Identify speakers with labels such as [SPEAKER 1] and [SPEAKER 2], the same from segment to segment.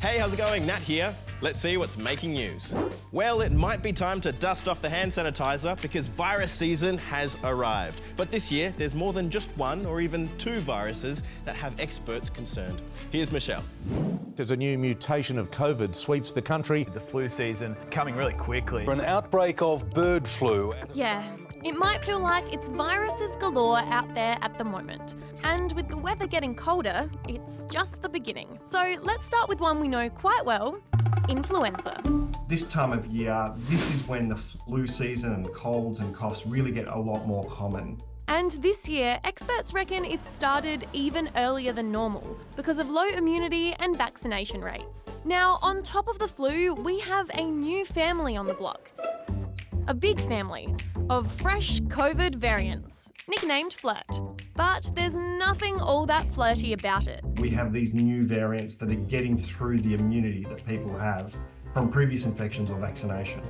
[SPEAKER 1] Hey, how's it going? Nat here. Let's see what's making news. Well, it might be time to dust off the hand sanitizer because virus season has arrived. But this year, there's more than just one or even two viruses that have experts concerned. Here's Michelle.
[SPEAKER 2] As a new mutation of COVID sweeps the country.
[SPEAKER 3] The flu season coming really quickly.
[SPEAKER 4] For an outbreak of bird flu.
[SPEAKER 5] Yeah, it might feel like it's viruses galore out there at the moment. And with the weather getting colder, it's just the beginning. So let's start with one we know quite well, influenza.
[SPEAKER 6] This time of year, this is when the flu season and colds and coughs really get a lot more common.
[SPEAKER 5] And this year, experts reckon it started even earlier than normal because of low immunity and vaccination rates. Now, on top of the flu, we have a new family on the block. A big family of fresh COVID variants, nicknamed Flirt. But there's nothing all that flirty about it.
[SPEAKER 6] We have these new variants that are getting through the immunity that people have from previous infections or vaccination.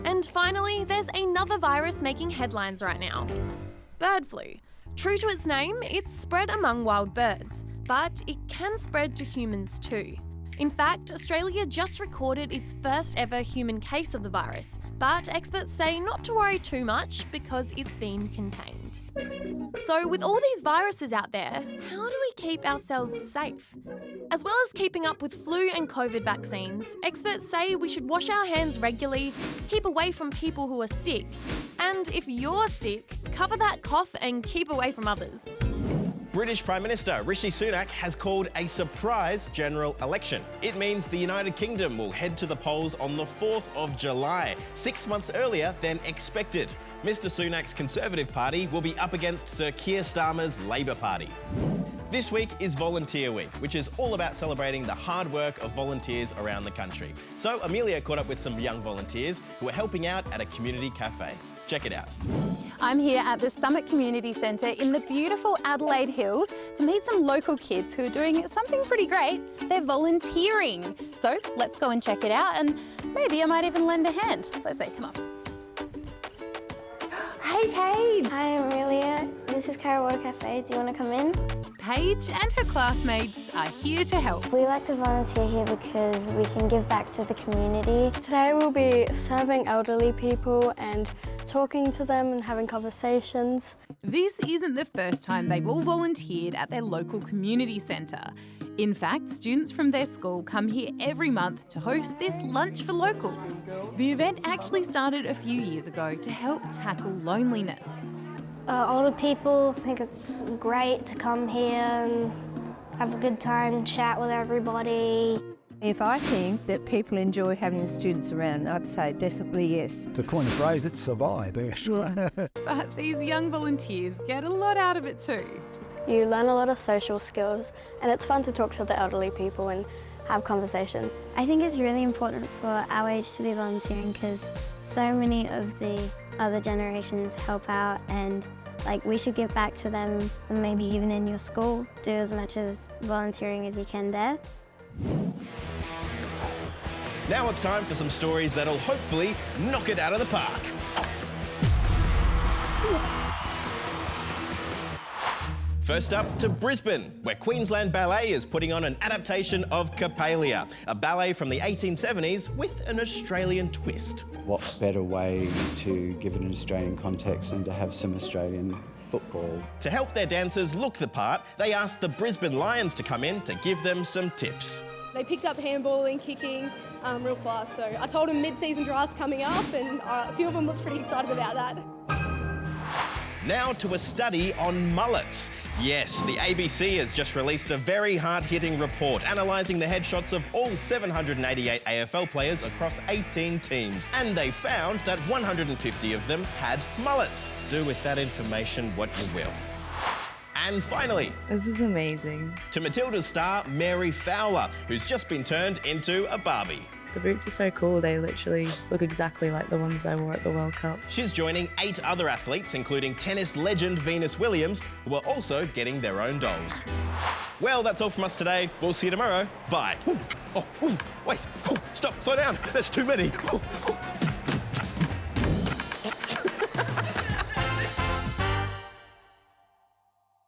[SPEAKER 5] And finally, there's another virus making headlines right now. Bird flu. True to its name, it's spread among wild birds, but it can spread to humans too. In fact, Australia just recorded its first ever human case of the virus, but experts say not to worry too much because it's been contained. So with all these viruses out there, how do we keep ourselves safe? As well as keeping up with flu and COVID vaccines, experts say we should wash our hands regularly, keep away from people who are sick, and if you're sick, cover that cough and keep away from others.
[SPEAKER 1] British Prime Minister Rishi Sunak has called a surprise general election. It means the United Kingdom will head to the polls on the 4th of July, 6 months earlier than expected. Mr Sunak's Conservative Party will be up against Sir Keir Starmer's Labour Party. This week is Volunteer Week, which is all about celebrating the hard work of volunteers around the country. So Amelia caught up with some young volunteers who are helping out at a community cafe. Check it out.
[SPEAKER 7] I'm here at the Summit Community Centre in the beautiful Adelaide Hills to meet some local kids who are doing something pretty great. They're volunteering. So let's go and check it out and maybe I might even lend a hand. Let's say, come on. Hey Paige!
[SPEAKER 8] Hi Amelia, this is Cara Water Cafe. Do you want to come in?
[SPEAKER 7] Paige and her classmates are here to help.
[SPEAKER 8] We like to volunteer here because we can give back to the community.
[SPEAKER 9] Today we'll be serving elderly people and talking to them and having conversations.
[SPEAKER 7] This isn't the first time they've all volunteered at their local community centre. In fact, students from their school come here every month to host this Lunch for Locals. The event actually started a few years ago to help tackle loneliness.
[SPEAKER 8] Older people think it's great to come here and have a good time, chat with everybody.
[SPEAKER 10] If I think that people enjoy having the students around, I'd say definitely yes.
[SPEAKER 11] To coin a phrase, it's survive.
[SPEAKER 7] But these young volunteers get a lot out of it too.
[SPEAKER 9] You learn a lot of social skills and it's fun to talk to the elderly people and have conversation.
[SPEAKER 8] I think it's really important for our age to be volunteering because so many of the other generations help out and we should give back to them, and maybe even in your school, do as much as volunteering as you can there.
[SPEAKER 1] Now it's time for some stories that'll hopefully knock it out of the park. First up to Brisbane, where Queensland Ballet is putting on an adaptation of Coppelia, a ballet from the 1870s with an Australian twist.
[SPEAKER 12] What better way to give it an Australian context than to have some Australian football?
[SPEAKER 1] To help their dancers look the part, they asked the Brisbane Lions to come in to give them some tips.
[SPEAKER 9] They picked up handballing, kicking real fast, so I told them mid-season drafts coming up and a few of them looked pretty excited about that.
[SPEAKER 1] Now to a study on mullets. Yes, the ABC has just released a very hard-hitting report analysing the headshots of all 788 AFL players across 18 teams. And they found that 150 of them had mullets. Do with that information what you will. And finally,
[SPEAKER 13] this is amazing.
[SPEAKER 1] To Matilda's star, Mary Fowler, who's just been turned into a Barbie.
[SPEAKER 13] The boots are so cool, they literally look exactly like the ones I wore at the World Cup.
[SPEAKER 1] She's joining 8 other athletes, including tennis legend Venus Williams, who are also getting their own dolls. Well, that's all from us today. We'll see you tomorrow. Bye.
[SPEAKER 11] Wait, stop, slow down. There's too many.